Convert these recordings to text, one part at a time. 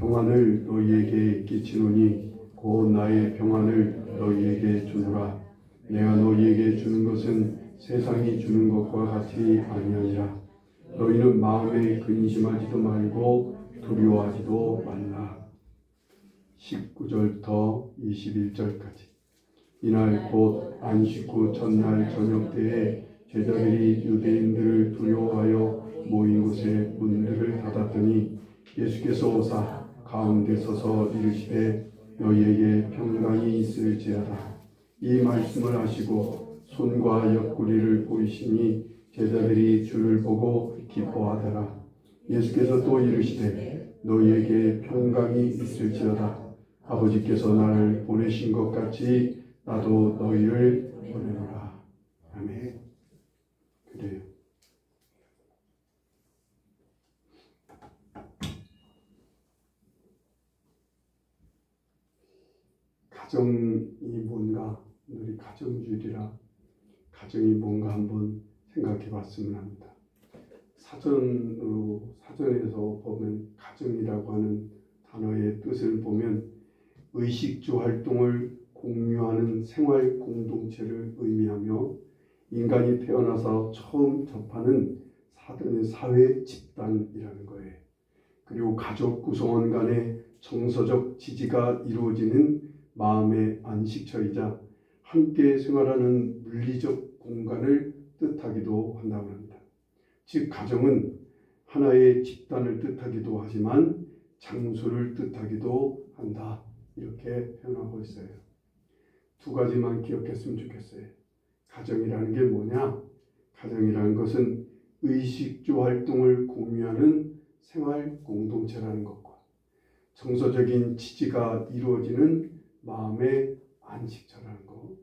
평안을 너희에게 끼치노니 곧 나의 평안을 너희에게 주노라. 내가 너희에게 주는 것은 세상이 주는 것과 같이 아니하니라. 너희는 마음에 근심하지도 말고 두려워하지도 말라. 19절부터 21절까지. 이날 곧 안식 후 첫날 저녁 때에 제자들이 유대인들을 두려워하여 모인 곳에 문들을 닫았더니 예수께서 오사 가운데 서서 이르시되 너희에게 평강이 있을지어다. 이 말씀을 하시고 손과 옆구리를 보이시니 제자들이 주를 보고 기뻐하더라. 예수께서 또 이르시되 너희에게 평강이 있을지어다. 아버지께서 나를 보내신 것 같이 나도 너희를 보내노라. 아멘. 그래요. 가정이 뭔가, 우리 가정주의라 가정이 뭔가 한번 생각해 봤으면 합니다. 사전에서 보면 가정이라고 하는 단어의 뜻을 보면 의식주 활동을 공유하는 생활 공동체를 의미하며 인간이 태어나서 처음 접하는 사회 집단이라는 거예요. 그리고 가족 구성원 간의 정서적 지지가 이루어지는 마음의 안식처이자 함께 생활하는 물리적 공간을 뜻하기도 한다고 합니다. 즉 가정은 하나의 집단을 뜻하기도 하지만 장소를 뜻하기도 한다. 이렇게 표현하고 있어요. 두 가지만 기억했으면 좋겠어요. 가정이라는 게 뭐냐? 가정이라는 것은 의식주 활동을 공유하는 생활 공동체라는 것과 정서적인 지지가 이루어지는 마음의 안식처라는 것,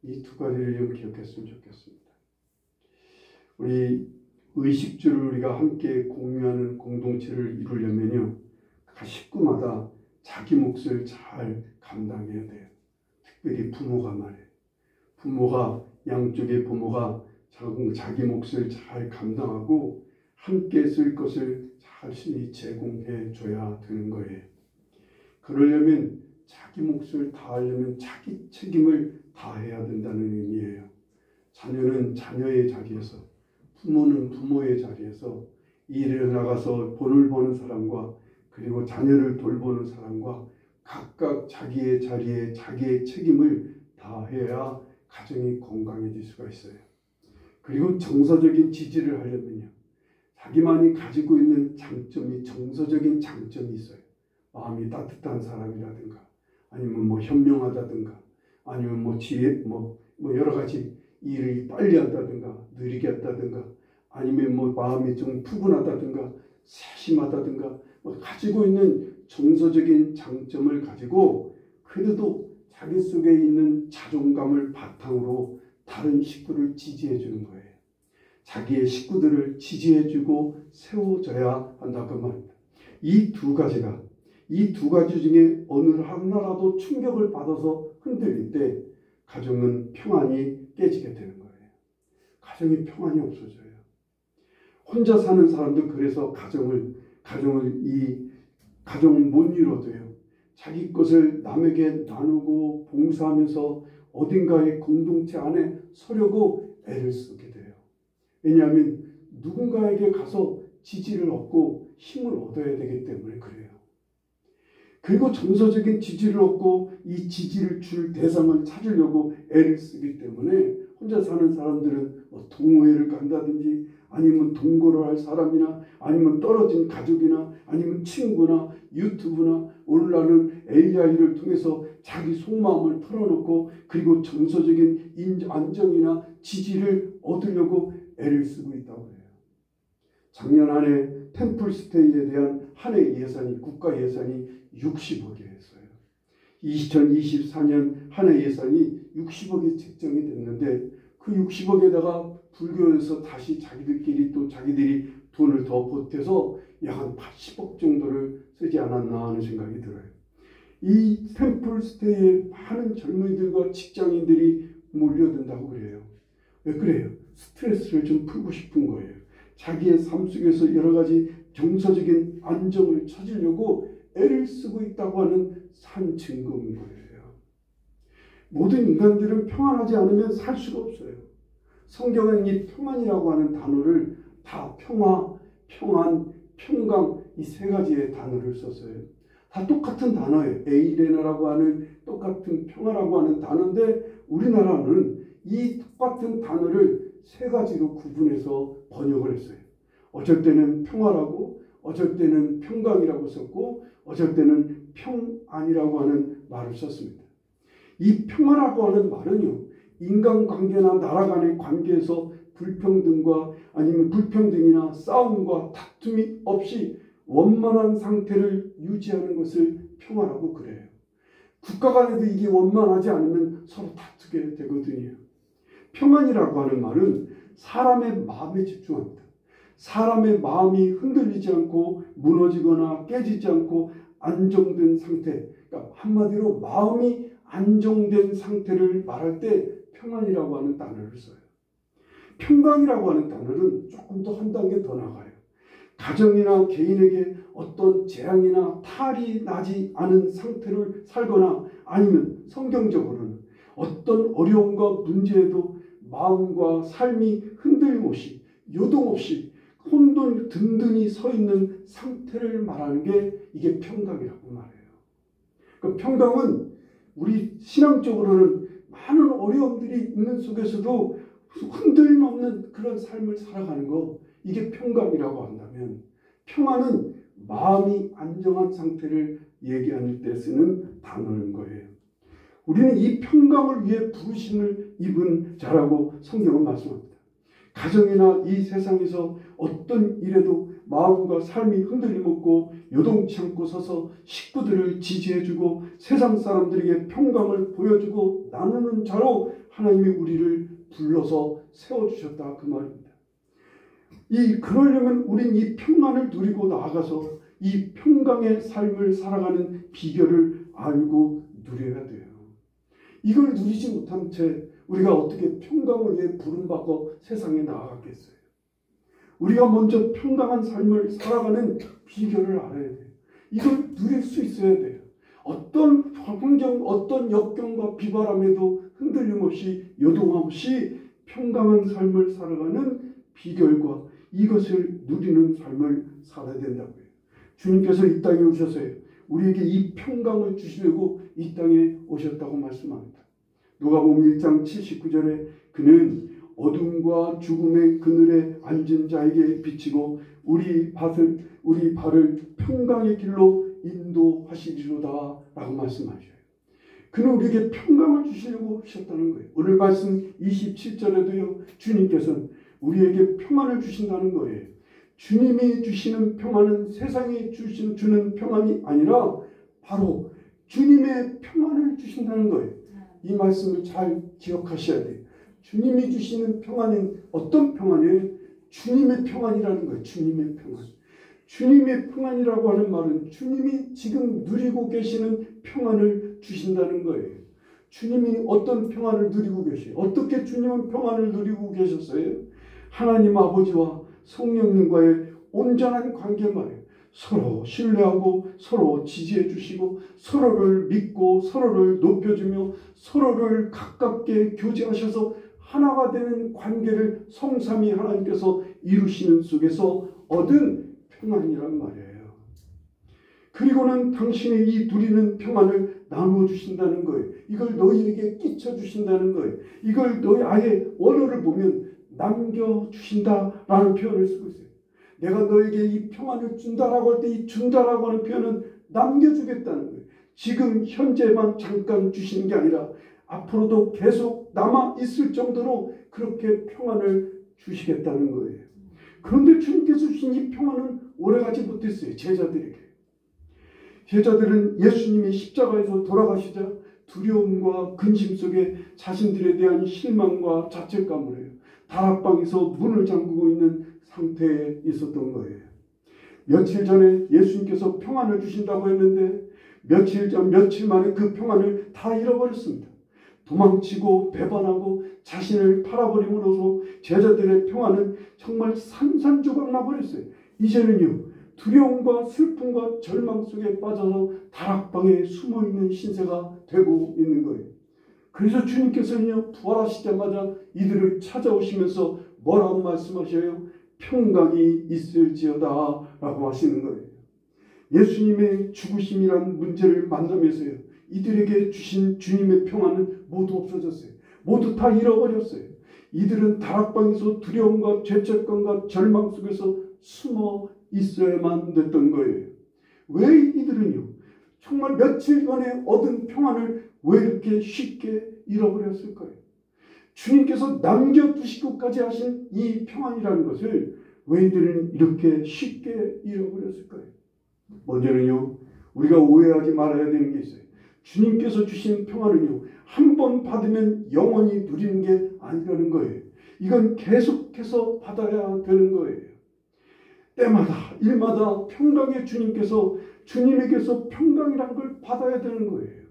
이 두 가지를 좀 기억했으면 좋겠습니다. 우리 의식주를 우리가 함께 공유하는 공동체를 이루려면요, 식구마다 자기 몫을 잘 감당해야 돼요. 특별히 부모가 말이에요. 양쪽의 부모가 자기 몫을 잘 감당하고 함께 쓸 것을 자신이 제공해 줘야 되는 거예요. 그러려면 자기 몫을 다하려면 자기 책임을 다해야 된다는 의미예요. 자녀는 자녀의 자리에서, 부모는 부모의 자리에서 일을 나가서 돈을 버는 사람과 그리고 자녀를 돌보는 사람과 각각 자기의 자리에 자기의 책임을 다해야 가정이 건강해질 수가 있어요. 그리고 정서적인 지지를 하려면요, 자기만이 가지고 있는 장점이, 정서적인 장점이 있어요. 마음이 따뜻한 사람이라든가, 아니면 현명하다든가, 아니면 여러 가지 일을 빨리 한다든가, 느리게 한다든가, 아니면 마음이 좀 푸근하다든가, 세심하다든가, 가지고 있는 정서적인 장점을 가지고 그래도 자기 속에 있는 자존감을 바탕으로 다른 식구를 지지해 주는 거예요. 자기의 식구들을 지지해 주고 세워줘야 한다고 말입니다. 이 두 가지 중에 어느 하나라도 충격을 받아서 흔들릴 때 가정은 평안이 깨지게 되는 거예요. 가정이 평안이 없어져요. 혼자 사는 사람도 그래서 가정을 못 이뤄도요, 자기 것을 남에게 나누고 봉사하면서 어딘가의 공동체 안에 서려고 애를 쓰게 돼요. 왜냐하면 누군가에게 가서 지지를 얻고 힘을 얻어야 되기 때문에 그래요. 그리고 정서적인 지지를 얻고 이 지지를 줄 대상을 찾으려고 애를 쓰기 때문에 혼자 사는 사람들은 동호회를 간다든지, 아니면 동거를 할 사람이나, 아니면 떨어진 가족이나, 아니면 친구나, 유튜브나 온라인 AI를 통해서 자기 속마음을 털어놓고 그리고 정서적인 안정이나 지지를 얻으려고 애를 쓰고 있다고 해요. 작년 한 해 템플스테이에 대한 한 해 예산이, 국가 예산이 60억이었어요. 2024년 한 해 예산이 60억이 책정이 됐는데 그 60억에다가 불교에서 다시 자기들이 돈을 더 보태서 약 한 80억 정도를 쓰지 않았나 하는 생각이 들어요. 이 템플스테이에 많은 젊은이들과 직장인들이 몰려든다고 그래요. 왜 그래요? 스트레스를 좀 풀고 싶은 거예요. 자기의 삶 속에서 여러 가지 정서적인 안정을 찾으려고 애를 쓰고 있다고 하는 산 증거인 거예요. 모든 인간들은 평안하지 않으면 살 수가 없어요. 성경은 이 평안이라고 하는 단어를 다 평화, 평안, 평강 이 세 가지의 단어를 썼어요. 다 똑같은 단어예요. 에이레나라고 하는 똑같은 평화라고 하는 단어인데 우리나라는 이 똑같은 단어를 세 가지로 구분해서 번역을 했어요. 어쩔 때는 평화라고, 어쩔 때는 평강이라고 썼고, 어쩔 때는 평안이라고 하는 말을 썼습니다. 이 평화라고 하는 말은요, 인간관계나 나라 간의 관계에서 불평등과 아니면 불평등이나 싸움과 다툼이 없이 원만한 상태를 유지하는 것을 평화라고 그래요. 국가 간에도 이게 원만하지 않으면 서로 다투게 되거든요. 평안이라고 하는 말은 사람의 마음에 집중합니다. 사람의 마음이 흔들리지 않고 무너지거나 깨지지 않고 안정된 상태, 그러니까 한마디로 마음이 안정된 상태를 말할 때 평안이라고 하는 단어를 써요. 평강이라고 하는 단어는 조금 더 한 단계 더 나가요. 가정이나 개인에게 어떤 재앙이나 탈이 나지 않은 상태를 살거나 아니면 성경적으로는 어떤 어려움과 문제에도 마음과 삶이 흔들림 없이 요동 없이 혼돈 든든히 서 있는 상태를 말하는 게 이게 평강이라고 말해요. 그 평강은 우리 신앙적으로는 많은 어려움들이 있는 속에서도 흔들림 없는 그런 삶을 살아가는 거, 이게 평강이라고 한다면, 평안은 마음이 안정한 상태를 얘기할 때 쓰는 단어인 거예요. 우리는 이 평강을 위해 부르심을 입은 자라고 성경은 말씀합니다. 가정이나 이 세상에서 어떤 일에도 마음과 삶이 흔들림 없고 요동치 않고 서서 식구들을 지지해주고 세상 사람들에게 평강을 보여주고 나누는 자로 하나님이 우리를 불러서 세워주셨다 그 말입니다. 그러려면 우린 이 평안을 누리고 나아가서 이 평강의 삶을 살아가는 비결을 알고 누려야 돼요. 이걸 누리지 못한 채 우리가 어떻게 평강을 위해 부름받고 세상에 나아가겠어요. 우리가 먼저 평강한 삶을 살아가는 비결을 알아야 돼요. 이걸 누릴 수 있어야 돼요. 어떤 환경, 어떤 역경과 비바람에도 흔들림 없이 요동 없이 평강한 삶을 살아가는 비결과 이것을 누리는 삶을 살아야 된다고요. 주님께서 이 땅에 오셔서요, 우리에게 이 평강을 주시려고 이 땅에 오셨다고 말씀합니다. 누가복음 1장 79절에 그는 어둠과 죽음의 그늘에 앉은 자에게 비치고 우리 발을 평강의 길로 인도하시리로다 라고 말씀하셔요. 그는 우리에게 평강을 주시려고 하셨다는 거예요. 오늘 말씀 27절에도요, 주님께서는 우리에게 평안을 주신다는 거예요. 주님이 주시는 평안은 세상이 주는 평안이 아니라 바로 주님의 평안을 주신다는 거예요. 이 말씀을 잘 기억하셔야 돼요. 주님이 주시는 평안은 어떤 평안이에요? 주님의 평안이라는 거예요. 주님의 평안. 주님의 평안이라고 하는 말은 주님이 지금 누리고 계시는 평안을 주신다는 거예요. 주님이 어떤 평안을 누리고 계세요? 어떻게 주님은 평안을 누리고 계셨어요? 하나님 아버지와 성령님과의 온전한 관계 말이에요. 서로 신뢰하고 서로 지지해 주시고 서로를 믿고 서로를 높여주며 서로를 가깝게 교제하셔서 하나가 되는 관계를 성삼위 하나님께서 이루시는 속에서 얻은 평안이란 말이에요. 그리고는 당신의 이 누리는 평안을 나누어 주신다는 거예요. 이걸 너희에게 끼쳐 주신다는 거예요. 이걸 너희 아예 원어를 보면 남겨주신다라는 표현을 쓰고 있어요. 내가 너에게 이 평안을 준다라고 할 때 이 준다라고 하는 표현은 남겨주겠다는 거예요. 지금 현재만 잠깐 주시는 게 아니라 앞으로도 계속 남아 있을 정도로 그렇게 평안을 주시겠다는 거예요. 그런데 주님께서 주신 이 평안은 오래가지 못했어요. 제자들에게. 제자들은 예수님이 십자가에서 돌아가시자 두려움과 근심 속에 자신들에 대한 실망과 자책감을 해요. 다락방에서 문을 잠그고 있는 상태에 있었던 거예요. 며칠 전에 예수님께서 평안을 주신다고 했는데 며칠 만에 그 평안을 다 잃어버렸습니다. 도망치고 배반하고 자신을 팔아버림으로써 제자들의 평안은 정말 산산조각 나버렸어요. 이제는요, 두려움과 슬픔과 절망 속에 빠져서 다락방에 숨어있는 신세가 되고 있는 거예요. 그래서 주님께서는요, 부활하시자마자 이들을 찾아오시면서 뭐라고 말씀하셔요? 평강이 있을지어다 라고 하시는 거예요. 예수님의 죽으심이란 문제를 만나면서요, 이들에게 주신 주님의 평안은 모두 없어졌어요. 모두 다 잃어버렸어요. 이들은 다락방에서 두려움과 죄책감과 절망 속에서 숨어 있어야만 됐던 거예요. 왜 이들은요, 정말 며칠 전에 얻은 평안을 왜 이렇게 쉽게 잃어버렸을까요? 주님께서 남겨두시고까지 하신 이 평안이라는 것을 왜 이들은 이렇게 쉽게 잃어버렸을까요? 먼저는요, 우리가 오해하지 말아야 되는 게 있어요. 주님께서 주신 평안은요, 한 번 받으면 영원히 누리는 게 아니라는 거예요. 이건 계속해서 받아야 되는 거예요. 때마다 일마다 평강의 주님에게서 평강이라는 걸 받아야 되는 거예요.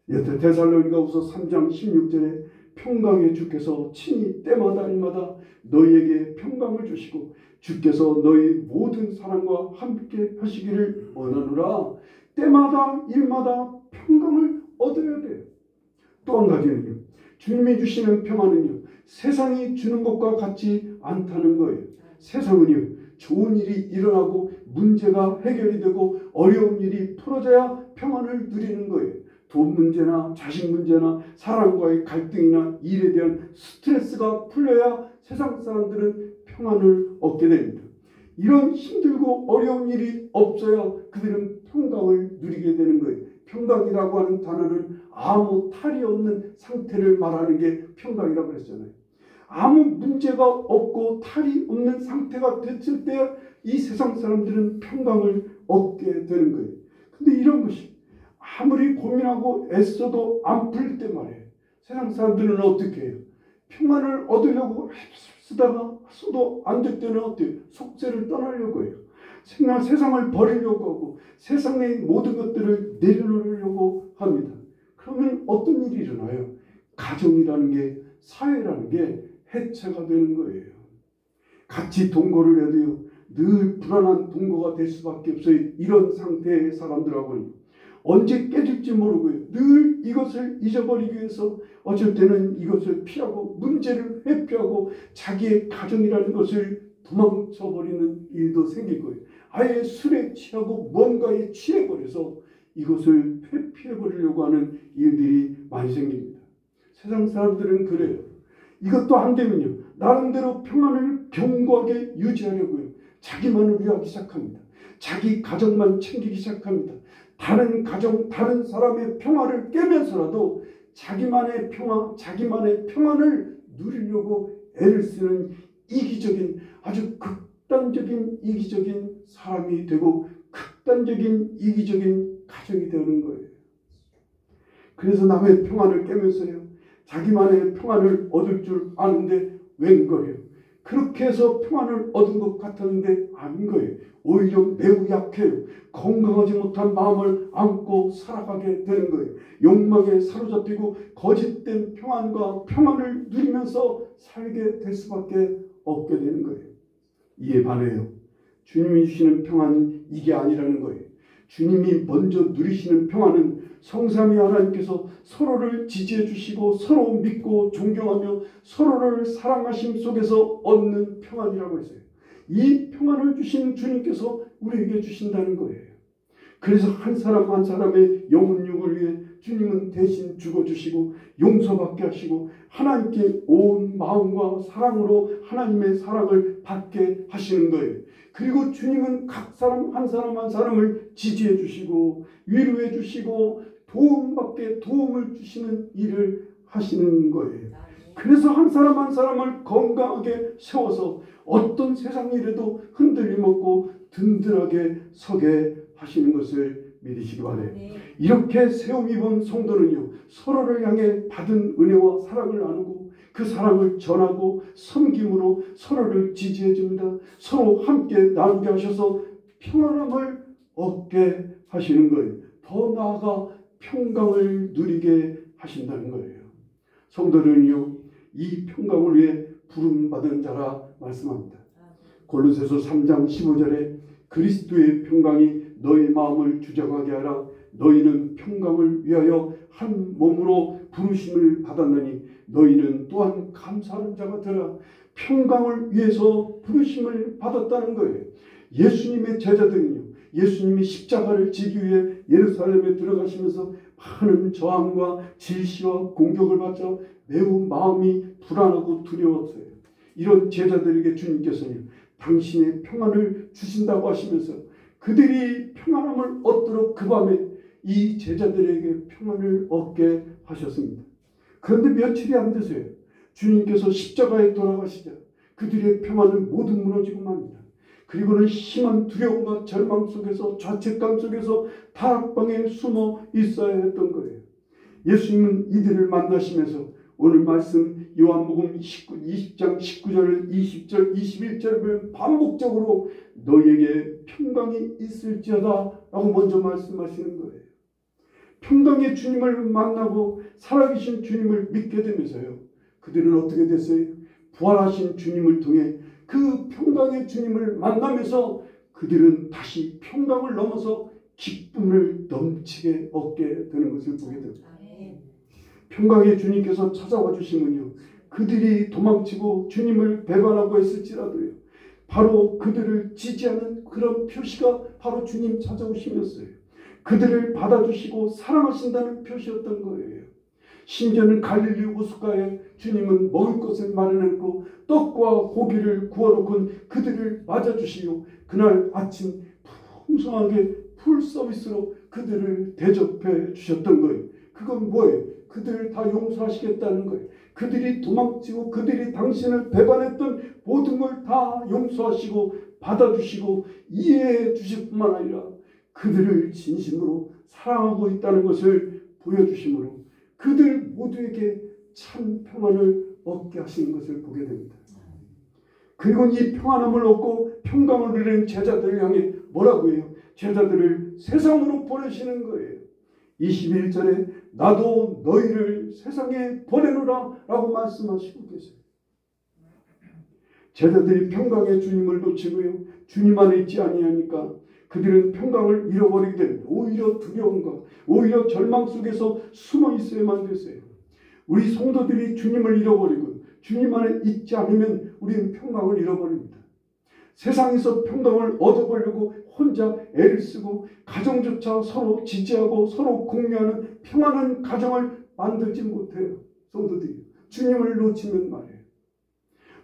데살로니가후서 3장 16절에 평강의 주께서 친히 때마다 일마다 너희에게 평강을 주시고 주께서 너희 모든 사랑과 함께 하시기를 원하노라. 때마다 일마다 평강을 얻어야 돼요. 또 한 가지는요, 주님이 주시는 평안은요, 세상이 주는 것과 같지 않다는 거예요. 세상은요, 좋은 일이 일어나고 문제가 해결이 되고 어려운 일이 풀어져야 평안을 누리는 거예요. 돈 문제나 자식 문제나 사람과의 갈등이나 일에 대한 스트레스가 풀려야 세상 사람들은 평안을 얻게 됩니다. 이런 힘들고 어려운 일이 없어야 그들은 평강을 누리게 되는 거예요. 평강이라고 하는 단어는 아무 탈이 없는 상태를 말하는 게 평강이라고 그랬잖아요. 아무 문제가 없고 탈이 없는 상태가 됐을 때 이 세상 사람들은 평강을 얻게 되는 거예요. 근데 이런 것이 아무리 고민하고 애써도 안 풀릴 때 말이에요. 세상 사람들은 어떻게 해요? 평안을 얻으려고 써도 안 될 때는 어때요? 속세를 떠나려고 해요. 세상을 버리려고 하고 세상의 모든 것들을 내려놓으려고 합니다. 그러면 어떤 일이 일어나요? 가정이라는 게, 사회라는 게 해체가 되는 거예요. 같이 동거를 해도요, 늘 불안한 동거가 될 수밖에 없어요. 이런 상태의 사람들하고는 언제 깨질지 모르고요, 늘 이것을 잊어버리기 위해서 어쩔 때는 이것을 피하고 문제를 회피하고 자기의 가정이라는 것을 도망쳐버리는 일도 생길 거예요. 아예 술에 취하고 뭔가에 취해버려서 이것을 회피해버리려고 하는 일들이 많이 생깁니다. 세상 사람들은 그래요. 이것도 안 되면요, 나름대로 평안을 견고하게 유지하려고요, 자기만을 위하기 시작합니다. 자기 가정만 챙기기 시작합니다. 다른 가정, 다른 사람의 평화를 깨면서라도 자기만의 평화, 자기만의 평안을 누리려고 애를 쓰는 이기적인, 아주 극단적인 이기적인 사람이 되고 극단적인 이기적인 가정이 되는 거예요. 그래서 남의 평안을 깨면서요, 자기만의 평안을 얻을 줄 아는데 웬걸요? 그렇게 해서 평안을 얻은 것 같았는데 아닌 거예요. 오히려 매우 약해요. 건강하지 못한 마음을 안고 살아가게 되는 거예요. 욕망에 사로잡히고 거짓된 평안과 평안을 누리면서 살게 될 수밖에 없게 되는 거예요. 이에 반해요, 주님이 주시는 평안은 이게 아니라는 거예요. 주님이 먼저 누리시는 평안은 성삼위 하나님께서 서로를 지지해 주시고 서로 믿고 존경하며 서로를 사랑하심 속에서 얻는 평안이라고 했어요. 이 평안을 주신 주님께서 우리에게 주신다는 거예요. 그래서 한 사람 한 사람의 영혼 육을 위해 주님은 대신 죽어주시고 용서받게 하시고 하나님께 온 마음과 사랑으로 하나님의 사랑을 받게 하시는 거예요. 그리고 주님은 각 사람 한 사람 한 사람을 지지해 주시고 위로해 주시고 도움받게 도움을 주시는 일을 하시는 거예요. 그래서 한 사람 한 사람을 건강하게 세워서 어떤 세상 일에도 흔들림 없고 든든하게 서게 하시는 것을 믿으시기 바래요. 이렇게 세움이 본 성도는요, 서로를 향해 받은 은혜와 사랑을 나누고 그 사랑을 전하고 섬김으로 서로를 지지해 줍니다. 서로 함께 나누게 하셔서 평안함을 얻게 하시는 거예요. 더 나아가 평강을 누리게 하신다는 거예요. 성도들은요, 이 평강을 위해 부름받은 자라 말씀합니다. 골로새서 3장 15절에 그리스도의 평강이 너희 마음을 주장하게 하라. 너희는 평강을 위하여 한 몸으로 부르심을 받았나니 너희는 또한 감사하는 자가 되라. 평강을 위해서 부르심을 받았다는 거예요. 예수님의 제자들은요, 예수님이 십자가를 지기 위해 예루살렘에 들어가시면서 많은 저항과 질시와 공격을 받자 매우 마음이 불안하고 두려웠어요. 이런 제자들에게 주님께서는 당신의 평안을 주신다고 하시면서 그들이 평안함을 얻도록 그 밤에 이 제자들에게 평안을 얻게 하셨습니다. 그런데 며칠이 안 되세요. 주님께서 십자가에 돌아가시자 그들의 평안은 모두 무너지고 맙니다. 그리고는 심한 두려움과 절망 속에서, 좌책감 속에서 다락방에 숨어 있어야 했던 거예요. 예수님은 이들을 만나시면서 오늘 말씀 요한복음 20장 19절, 20절, 21절을 보면 반복적으로 너희에게 평강이 있을지어다 라고 먼저 말씀하시는 거예요. 평강의 주님을 만나고 살아계신 주님을 믿게 되면서요, 그들은 어떻게 됐어요? 부활하신 주님을 통해 그 평강의 주님을 만나면서 그들은 다시 평강을 넘어서 기쁨을 넘치게 얻게 되는 것을 보게 됩니다. 평강의 주님께서 찾아와 주시면요, 그들이 도망치고 주님을 배반하고 했을지라도요, 바로 그들을 지지하는 그런 표시가 바로 주님 찾아오심이었어요. 그들을 받아주시고 사랑하신다는 표시였던 거예요. 심지어는 갈릴리 호숫가에 주님은 먹을 것을 마련했고 떡과 고기를 구워놓고 그들을 맞아주시고 그날 아침 풍성하게 풀 서비스로 그들을 대접해 주셨던 거예요. 그건 뭐예요? 그들을 다 용서하시겠다는 거예요. 그들이 도망치고 그들이 당신을 배반했던 모든 걸 다 용서하시고 받아주시고 이해해 주실 뿐만 아니라 그들을 진심으로 사랑하고 있다는 것을 보여주심으로 그들 모두에게 참 평안을 얻게 하시는 것을 보게 됩니다. 그리고 이 평안함을 얻고 평강을 누리는 제자들을 향해 뭐라고 해요? 제자들을 세상으로 보내시는 거예요. 21절에 나도 너희를 세상에 보내노라 라고 말씀하시고 계세요. 제자들이 평강의 주님을 놓치고요, 주님 안에 있지 아니하니까 그들은 평강을 잃어버리게 됩니다. 오히려 두려움과 오히려 절망 속에서 숨어 있어야만 되세요. 우리 성도들이 주님을 잃어버리고 주님 안에 있지 않으면 우리는 평강을 잃어버립니다. 세상에서 평강을 얻어보려고 혼자 애를 쓰고 가정조차 서로 지지하고 서로 공유하는 평안한 가정을 만들지 못해요. 성도들이 주님을 놓치면 말이에요.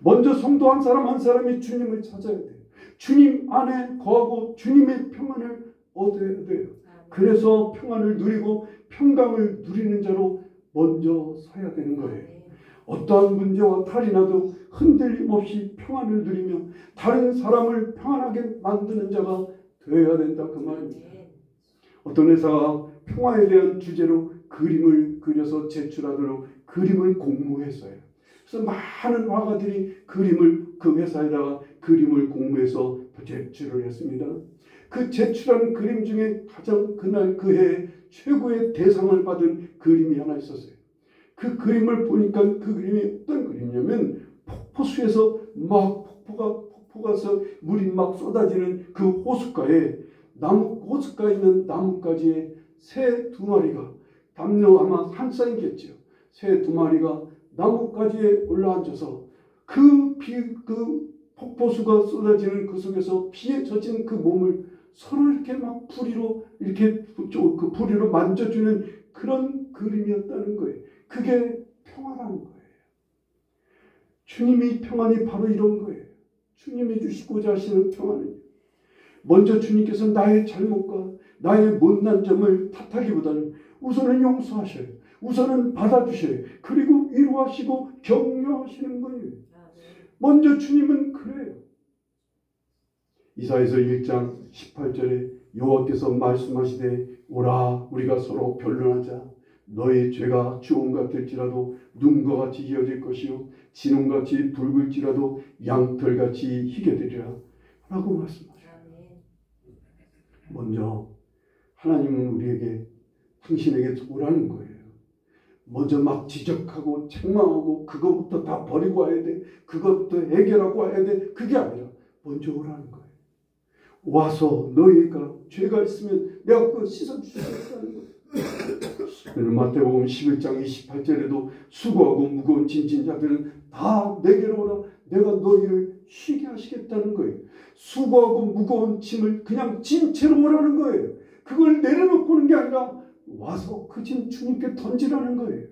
먼저 성도 한 사람 한 사람이 주님을 찾아야 돼요. 주님 안에 거하고 주님의 평안을 얻어야 돼요. 그래서 평안을 누리고 평강을 누리는 자로 먼저 서야 되는 거예요. 어떠한 문제와 탈이 나도 흔들림 없이 평안을 누리며 다른 사람을 평안하게 만드는 자가 되어야 된다 그 말입니다. 어떤 회사가 평화에 대한 주제로 그림을 그려서 제출하도록 그림을 공모했어요. 그래서 많은 화가들이 그림을 그 회사에다가 그림을 공모해서 제출을 했습니다. 그 제출한 그림 중에 가장 그날 그 해에 최고의 대상을 받은 그림이 하나 있었어요. 그 그림을 보니까 그 그림이 어떤 그림이냐면 폭포수에서 막 폭포가서 물이 막 쏟아지는 그 호숫가에 호숫가에 있는 나뭇가지에 새 두 마리가 담요 아마 한 쌍이겠죠. 새 두 마리가 나뭇가지에 올라앉아서 그 폭포수가 쏟아지는 그 속에서 피에 젖은 그 몸을 서로 이렇게 막 부리로 이렇게 그 부리로 만져주는 그런 그림이었다는 거예요. 그게 평화라는 거예요. 주님의 평안이 바로 이런 거예요. 주님이 주시고자 하시는 평안은 먼저 주님께서 나의 잘못과 나의 못난 점을 탓하기보다는 우선은 용서하셔요. 우선은 받아주셔요. 그리고 위로하시고 격려하시는 거예요. 먼저 주님은 그래요. 이사야서 1장 18절에 여호와께서 말씀하시되 오라 우리가 서로 변론하자. 너의 죄가 주홍 같을지라도 눈과 같이 희어질 것이요 진홍같이 붉을지라도 양털같이 희게 되리라 라고 말씀하셔요. 먼저 하나님은 우리에게 당신에게 오라는 거예요. 먼저 막 지적하고 책망하고 그것부터 다 버리고 와야 돼. 그것부터 해결하고 와야 돼. 그게 아니라 먼저 오라는 거예요. 와서 너희가 죄가 있으면 내가 그거 씻어주시겠다는 거예요. 마태복음 11장 28절에도 수고하고 무거운 짐진 자들은 다 내게로 오라. 내가 너희를 쉬게 하시겠다는 거예요. 수고하고 무거운 짐을 그냥 짐 채로 오라는 거예요. 그걸 내려놓고 오는 게 아니라 와서 그 짐 주님께 던지라는 거예요.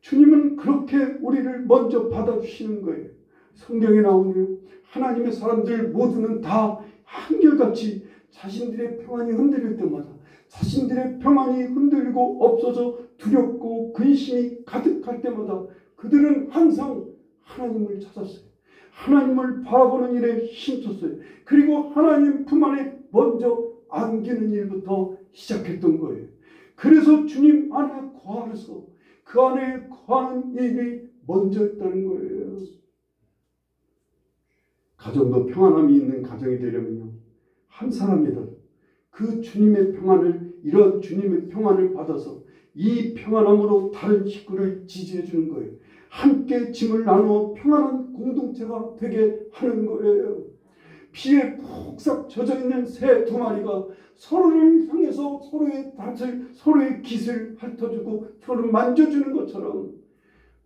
주님은 그렇게 우리를 먼저 받아주시는 거예요. 성경에 나오네요. 하나님의 사람들 모두는 다 한결같이 자신들의 평안이 흔들릴 때마다 자신들의 평안이 흔들리고 없어져 두렵고 근심이 가득할 때마다 그들은 항상 하나님을 찾았어요. 하나님을 바라보는 일에 힘썼어요. 그리고 하나님 품 안에 먼저 안기는 일부터 시작했던 거예요. 그래서 주님 안에 거하면서 그 안에 거하는 일이 먼저였다는 거예요. 가정도 평안함이 있는 가정이 되려면요, 한 사람이든 그 주님의 평안을, 이런 주님의 평안을 받아서 이 평안함으로 다른 식구를 지지해 주는 거예요. 함께 짐을 나누어 평안한 공동체가 되게 하는 거예요. 비에 푹 젖어 있는 새 두 마리가 서로를 향해서 서로의 낯을, 서로의 깃을 핥아주고 서로를 만져주는 것처럼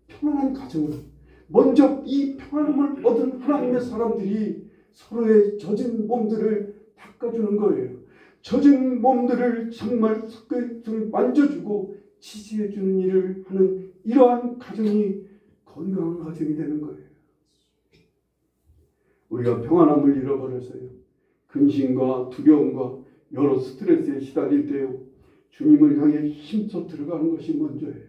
평안한 가정은 먼저 이 평안함을 얻은 하나님의 사람들이 서로의 젖은 몸들을 닦아주는 거예요. 젖은 몸들을 정말 만져주고 지지해주는 일을 하는 이러한 가정이 건강한 가정이 되는 거예요. 우리가 평안함을 잃어버려서요, 근심과 두려움과 여러 스트레스에 시달릴 때요, 주님을 향해 힘써 들어가는 것이 먼저예요.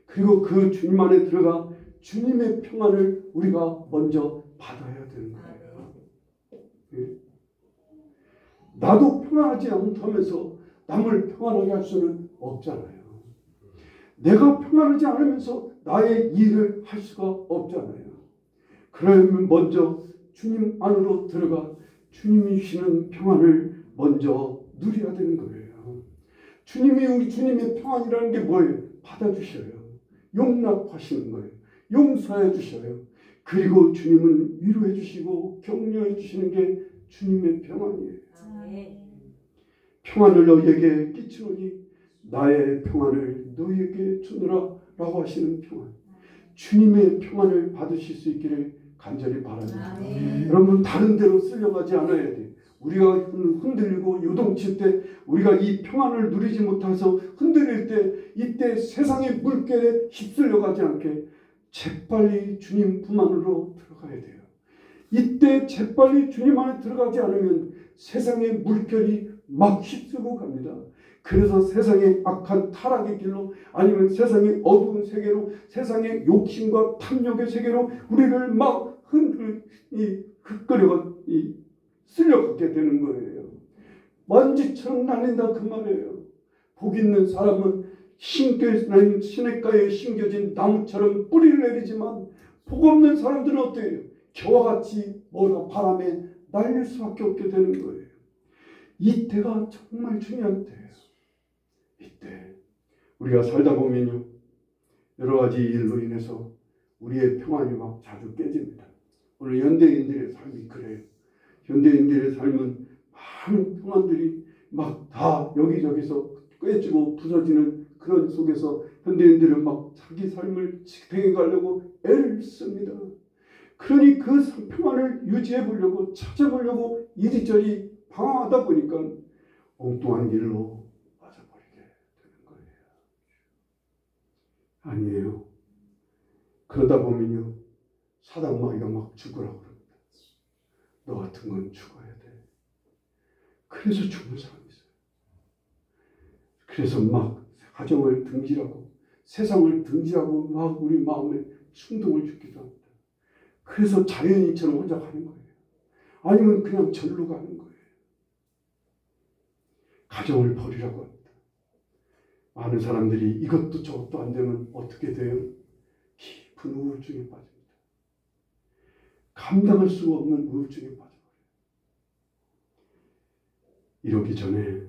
그리고 그 주님 안에 들어가 주님의 평안을 우리가 먼저 받아야 되는 거예요. 네. 나도 평안하지 않다면서 남을 평안하게 할 수는 없잖아요. 내가 평안하지 않으면서 나의 일을 할 수가 없잖아요. 그러면 먼저 주님 안으로 들어가 주님이 주시는 평안을 먼저 누려야 되는 거예요. 주님이 우리 주님의 평안이라는 게 뭐예요? 받아주셔요. 용납하시는 거예요. 용서해 주셔요. 그리고 주님은 위로해 주시고 격려해 주시는 게 주님의 평안이에요. 평안을 너희에게 끼치노니 나의 평안을 너희에게 주노라 라고 하시는 평안. 주님의 평안을 받으실 수 있기를 간절히 바랍니다. 여러분, 다른 데로 쓸려가지 않아야 돼요. 우리가 흔들리고 요동칠 때, 우리가 이 평안을 누리지 못해서 흔들릴 때, 이때 세상의 물결에 휩쓸려가지 않게 재빨리 주님 품 안으로 들어가야 돼요. 이때 재빨리 주님 안에 들어가지 않으면 세상의 물결이 막 휩쓸고 갑니다. 그래서 세상의 악한 타락의 길로, 아니면 세상의 어두운 세계로, 세상의 욕심과 탐욕의 세계로 우리를 막 쓸려가게 되는 거예요. 먼지처럼 날린다 그 말이에요. 복 있는 사람은 시냇가에 심겨진 나무처럼 뿌리를 내리지만, 복 없는 사람들은 어때요? 겨와 같이 바람에 날릴 수밖에 없게 되는 거예요. 이때가 정말 중요한 때예요. 이때 우리가 살다 보면요, 여러 가지 일로 인해서 우리의 평안이 막 자주 깨집니다. 오늘 현대인들의 삶이 그래요. 현대인들의 삶은 많은 평안들이 막 다 여기저기서 깨지고 부서지는 그런 속에서 현대인들은 막 자기 삶을 지탱해 가려고 애를 씁니다. 그러니 그 평안을 유지해 보려고 찾아보려고 이리저리 방황하다 보니까 엉뚱한 길로 빠져버리게 되는 거예요. 아니에요. 그러다 보면요, 사당마귀가 막 죽으라고 그럽니다. 너 같은 건 죽어야 돼. 그래서 죽는 사람이 있어요. 그래서 막 가정을 등지라고, 세상을 등지라고 막 우리 마음에 충동을 주기도 합니다. 그래서 자연인처럼 혼자 가는 거예요. 아니면 그냥 절로 가는 거예요. 가정을 버리라고 합니다. 많은 사람들이 이것도 저것도 안 되면 어떻게 돼요? 깊은 우울증에 빠집니다. 감당할 수가 없는 우울증에 빠져버려요. 이러기 전에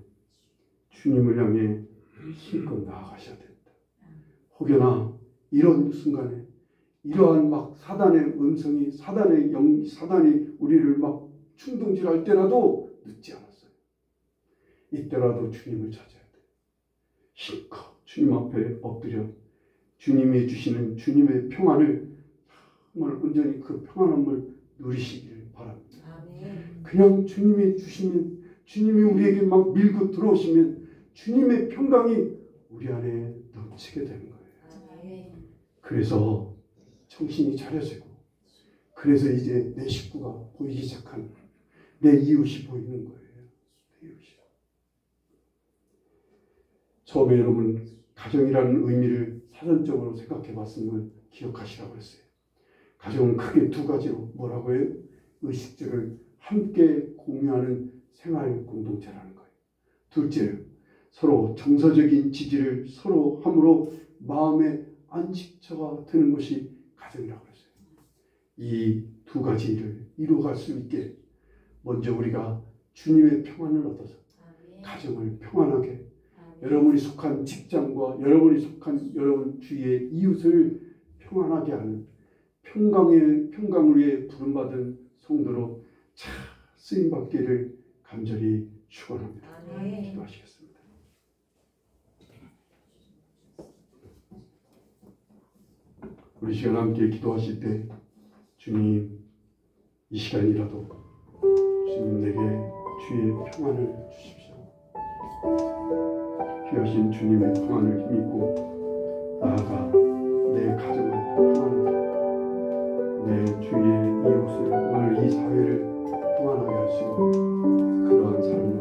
주님을 향해 힘껏 나아가셔야 됩니다. 혹여나 이런 순간에 이러한 막 사단의 음성이, 사단이 우리를 막 충동질 할 때라도 늦지 않았어요. 이때라도 주님을 찾아야 돼요. 힘껏 주님 앞에 엎드려 주님이 주시는 주님의 평안을 정말 온전히 그 평안함을 누리시기를 바랍니다. 아멘. 그냥 주님이 주시면, 주님이 우리에게 막 밀고 들어오시면 주님의 평강이 우리 안에 넘치게 되는 거예요. 아멘. 그래서 정신이 차려지고, 그래서 이제 내 식구가 보이기 시작하는, 내 이웃이 보이는 거예요. 내 이웃이. 처음에 여러분 가정이라는 의미를 사전적으로 생각해 봤음을 기억하시라고 그랬어요. 가정은 크게 두 가지로 뭐라고 해요? 의식주를 함께 공유하는 생활 공동체라는 거예요. 둘째로 서로 정서적인 지지를 서로 함으로 마음의 안식처가 되는 것이 가정이라고 그랬어요. 이 두 가지를 이루어갈 수 있게 먼저 우리가 주님의 평안을 얻어서 가정을 평안하게, 여러분이 속한 직장과 여러분이 속한 여러분 주위의 이웃을 평안하게 하는 평강을 위해 부름받은 성도로 잘 쓰임받기를 간절히 축원합니다. 기도하시겠습니다. 우리 시간 함께 기도하실 때 주님, 이 시간이라도 주님 내게 주의 평안을 주십시오. 귀하신 주님의 평안을 힘입고 나아가 내 가정을 평안하게, 내 주위의 이웃을, 오늘 이 사회를 평안하게 할 수 있는 그러한 삶으로